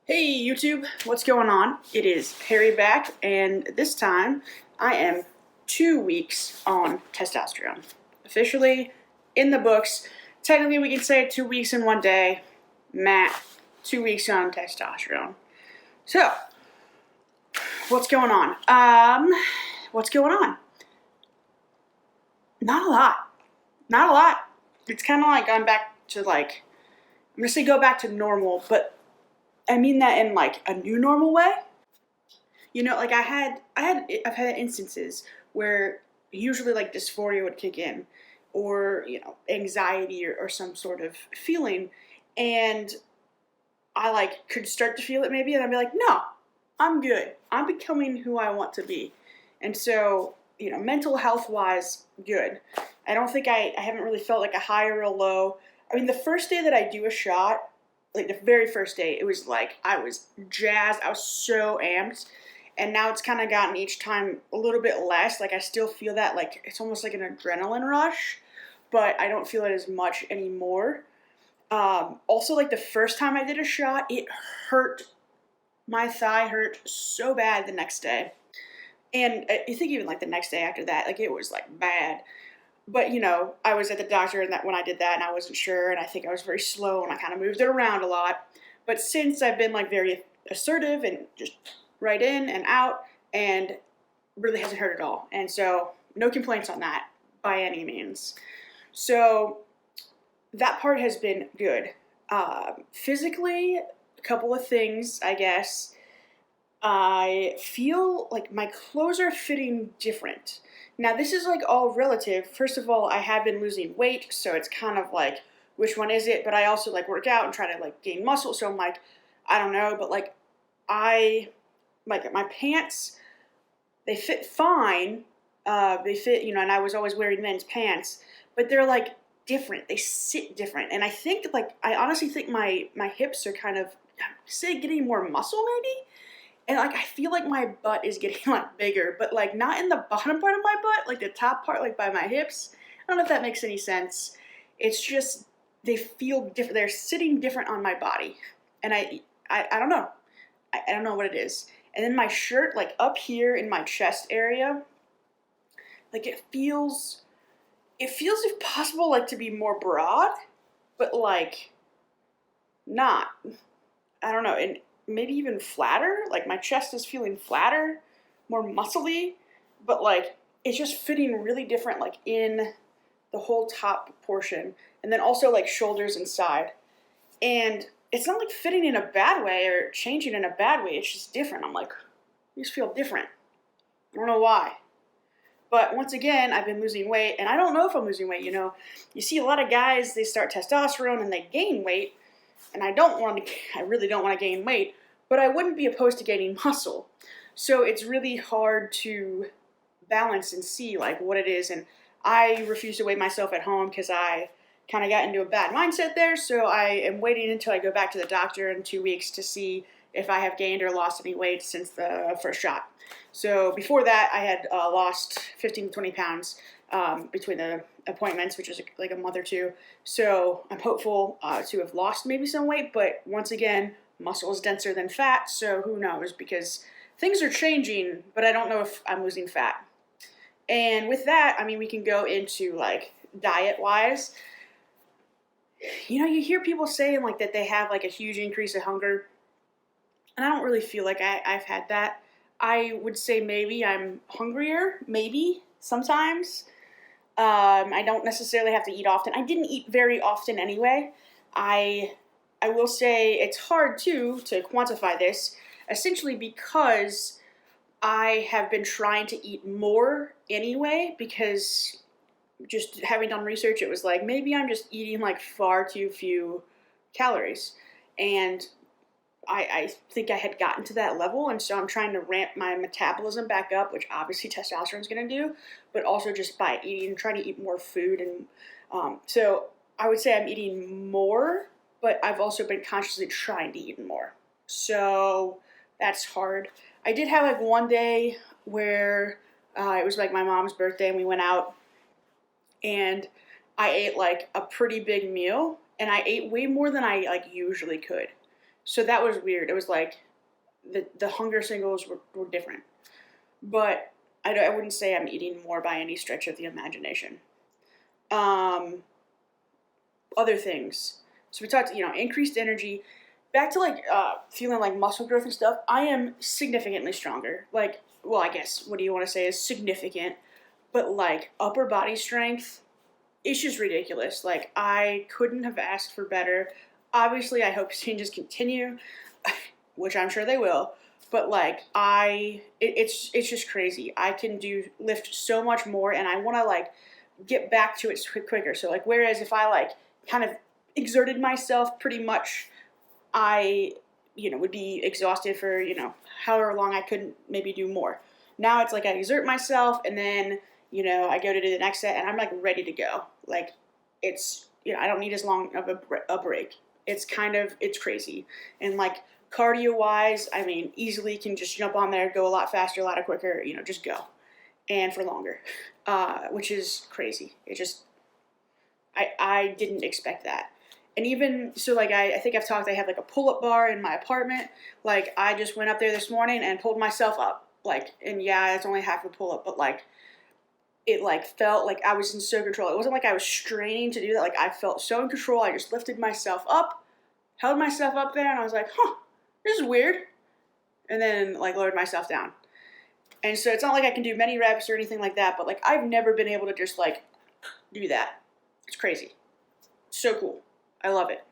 Hey YouTube, what's going on? It is Harry back, and this time I am 2 weeks on testosterone. Officially in the books. Technically, we can say 2 weeks in one day. Matt, 2 weeks on testosterone. So, what's going on? What's going on? Not a lot. Not a lot. It's kind of like going back to I'm gonna say go back to normal, but I mean that in like a new normal way. Like I've had instances where usually like dysphoria would kick in, or anxiety or some sort of feeling, and I like could start to feel it maybe, and I'd be like, no, I'm good. I'm becoming who I want to be, and so mental health wise, good. I don't think I haven't really felt like a high or a low. I mean, the first day that I do a shot, like the very first day, it was like I was jazzed. I was so amped. And now it's kind of gotten each time a little bit less. Like I still feel that, like it's almost like an adrenaline rush, but I don't feel it as much anymore. Also, like the first time I did a shot, it hurt. My thigh hurt so bad the next day. And I think even like the next day after that, like it was like bad. But I was at the doctor and that when I did that, and I wasn't sure, and I think I was very slow, and I kind of moved it around a lot. But since I've been like very assertive and just right in and out, and really hasn't hurt at all, and so no complaints on that by any means. So that part has been good. Physically, a couple of things, I guess. I feel like my clothes are fitting different. Now, this is like all relative. First of all, I have been losing weight, so it's kind of like, which one is it? But I also like work out and try to like gain muscle, so I'm like, I don't know, but like I like my pants, they fit fine. They fit, and I was always wearing men's pants, but they're like different. They sit different, and I think like I honestly think my hips are kind of say getting more muscle maybe. And like I feel like my butt is getting like bigger, but like not in the bottom part of my butt, like the top part, like by my hips. I don't know if that makes any sense. It's just they feel different. They're sitting different on my body, and I don't know. I don't know what it is. And then my shirt, like up here in my chest area, like it feels if possible like to be more broad, but like not. I don't know, and maybe even flatter. Like my chest is feeling flatter, more muscly, but like it's just fitting really different, like in the whole top portion, and then also like shoulders and side. And it's not like fitting in a bad way or changing in a bad way. It's just different. I'm like, I just feel different. I don't know why. But once again, I've been losing weight, and I don't know if I'm losing weight. You see a lot of guys, they start testosterone and they gain weight, and I really don't want to gain weight, but I wouldn't be opposed to gaining muscle. So it's really hard to balance and see like what it is. And I refuse to weigh myself at home because I kind of got into a bad mindset there. So I am waiting until I go back to the doctor in 2 weeks to see if I have gained or lost any weight since the first shot. So before that, I had lost 15 to 20 pounds between the appointments, which was like a month or two. So I'm hopeful to have lost maybe some weight, but once again, muscle is denser than fat, so who knows, because things are changing, but I don't know if I'm losing fat. And with that, I mean, we can go into like diet-wise. You hear people saying like that they have like a huge increase of hunger, and I don't really feel like I've had that. I would say maybe I'm hungrier, maybe, sometimes. I don't necessarily have to eat often. I didn't eat very often anyway. I I will say it's hard too to quantify this, essentially because I have been trying to eat more anyway, because just having done research, it was like maybe I'm just eating like far too few calories. And I think I had gotten to that level, and so I'm trying to ramp my metabolism back up, which obviously testosterone is going to do, but also just by eating, trying to eat more food, and so I would say I'm eating more, but I've also been consciously trying to eat more. So that's hard. I did have like one day where it was like my mom's birthday, and we went out, and I ate like a pretty big meal, and I ate way more than I like usually could. So that was weird. It was like the hunger signals were different. But I wouldn't say I'm eating more by any stretch of the imagination. Um, Other things. So we talked, increased energy. Back to like feeling like muscle growth and stuff. I am significantly stronger. Like, well, I guess what do you want to say is significant, but like upper body strength, it's just ridiculous. Like I couldn't have asked for better. Obviously, I hope changes continue, which I'm sure they will. But like it's just crazy. I can lift so much more, and I want to like get back to it quicker. So like, whereas if I like kind of exerted myself pretty much, I would be exhausted for however long I couldn't maybe do more. Now it's like I exert myself, and then I go to do the next set, and I'm like ready to go. Like it's I don't need as long of a break. It's crazy, and like cardio wise, I mean, easily can just jump on there, go a lot faster, a lot quicker. Just go, and for longer, which is crazy. I didn't expect that. And even so, like I think I've talked. I have like a pull-up bar in my apartment. Like I just went up there this morning and pulled myself up. Like, and yeah, it's only half a pull-up, but like it like felt like I was in so control. It wasn't like I was straining to do that. Like I felt so in control. I just lifted myself up, held myself up there, and I was like, huh, this is weird. And then like lowered myself down. And so it's not like I can do many reps or anything like that, but like I've never been able to just like do that. It's crazy. So cool. I love it.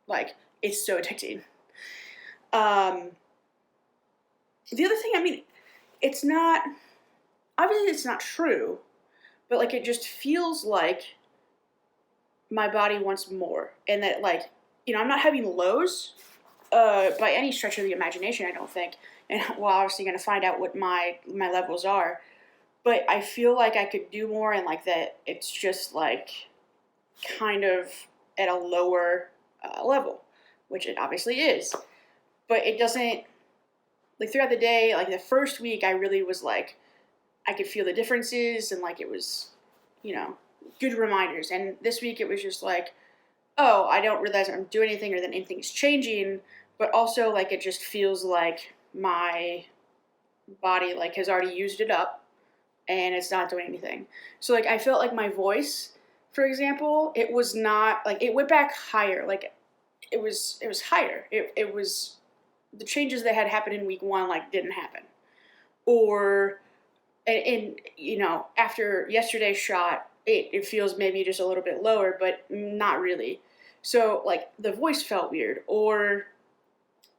Like, it's so addicting. The other thing, I mean, it's not, obviously it's not true, but like it just feels like my body wants more. And that like, I'm not having lows by any stretch of the imagination, I don't think. And we're obviously going to find out what my levels are. But I feel like I could do more, and like that it's just like kind of at a lower level, which it obviously is. But it doesn't, like throughout the day, like the first week, I really was like, I could feel the differences, and like it was, good reminders. And this week it was just like, oh, I don't realize I'm doing anything or that anything's changing, but also like it just feels like my body like has already used it up and it's not doing anything. So like I felt like my voice, for example, it was not like it went back higher. Like it was higher. It was the changes that had happened in week 1 like didn't happen. Or and after yesterday's shot, it feels maybe just a little bit lower, but not really. So like the voice felt weird. Or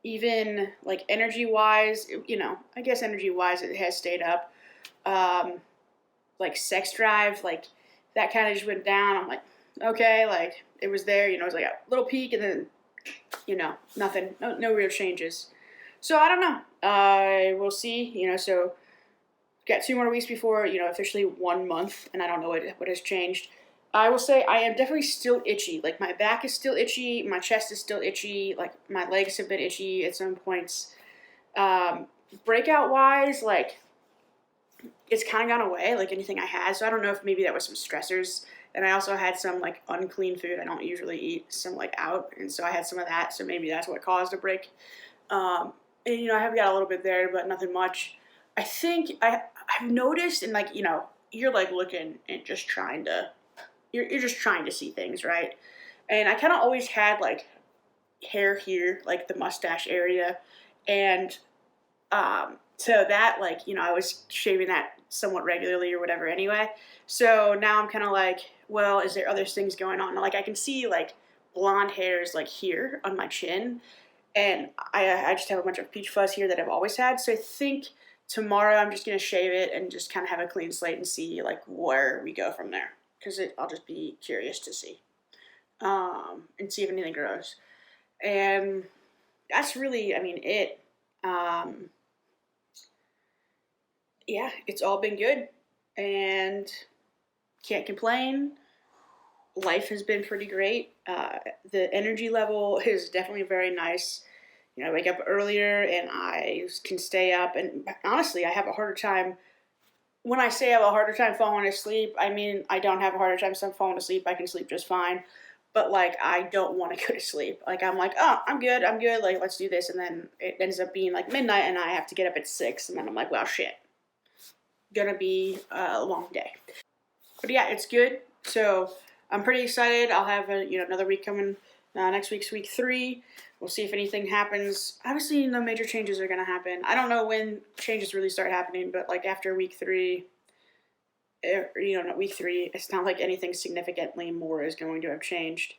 even like energy wise, I guess energy wise it has stayed up. Like sex drive, like that kind of just went down. I'm like, okay, like it was there, it was like a little peak, and then, nothing, no real changes. So I don't know. We'll see, so got 2 more weeks before, officially 1 month, and I don't know what has changed. I will say I am definitely still itchy. Like my back is still itchy, my chest is still itchy, like my legs have been itchy at some points. Breakout wise, like it's kind of gone away, like anything I had. So I don't know if maybe that was some stressors. And I also had some like unclean food. I don't usually eat some like out. And so I had some of that. So maybe that's what caused a break. And I have got a little bit there, but nothing much. I think I've noticed, and like, you're like looking and just trying to, you're just trying to see things, right? And I kind of always had like hair here, like the mustache area. And so that like, I was shaving that somewhat regularly or whatever anyway. So now I'm kind of like, well, is there other things going on? Like I can see like blonde hairs like here on my chin. And I just have a bunch of peach fuzz here that I've always had. So I think tomorrow I'm just going to shave it and just kind of have a clean slate and see like where we go from there. Because I'll just be curious to see. And see if anything grows. And that's really, I mean, it. Yeah, it's all been good. And can't complain. Life has been pretty great. The energy level is definitely very nice. I wake up earlier and I can stay up. And honestly, I have a harder time. When I say I have a harder time falling asleep, I mean I don't have a harder time falling asleep. I can sleep just fine. but like I don't want to go to sleep. Like I'm like, oh, I'm good, like let's do this, and then it ends up being like midnight and I have to get up at 6, and then I'm like, well, shit, gonna be a long day. But yeah, it's good. So I'm pretty excited. I'll have another week coming. Next week's week 3. We'll see if anything happens. Obviously, no major changes are gonna happen. I don't know when changes really start happening, but like after week 3, not week 3, it's not like anything significantly more is going to have changed.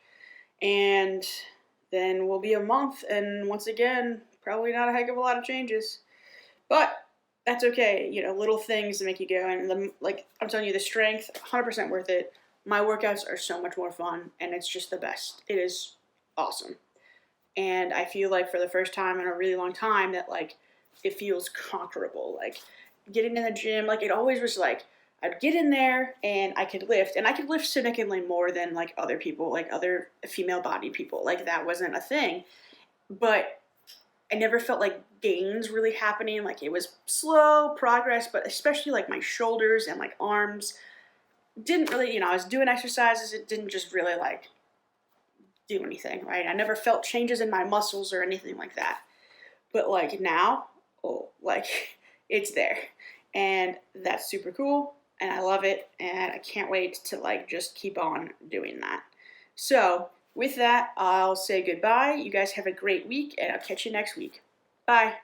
And then we'll be a month, and once again, probably not a heck of a lot of changes. But that's okay. Little things to make you go. And like I'm telling you, the strength, 100% worth it. My workouts are so much more fun, and it's just the best. It is awesome. And I feel like for the first time in a really long time that like it feels conquerable. Like getting in the gym, like it always was like I'd get in there and I could lift significantly more than like other people, like other female body people. Like that wasn't a thing. But I never felt like gains really happening. Like it was slow progress, but especially like my shoulders and like arms didn't really, I was doing exercises. It didn't just really like do anything, right? I never felt changes in my muscles or anything like that. But like now, like it's there. And that's super cool. And I love it. And I can't wait to like just keep on doing that. So with that, I'll say goodbye. You guys have a great week, and I'll catch you next week. Bye.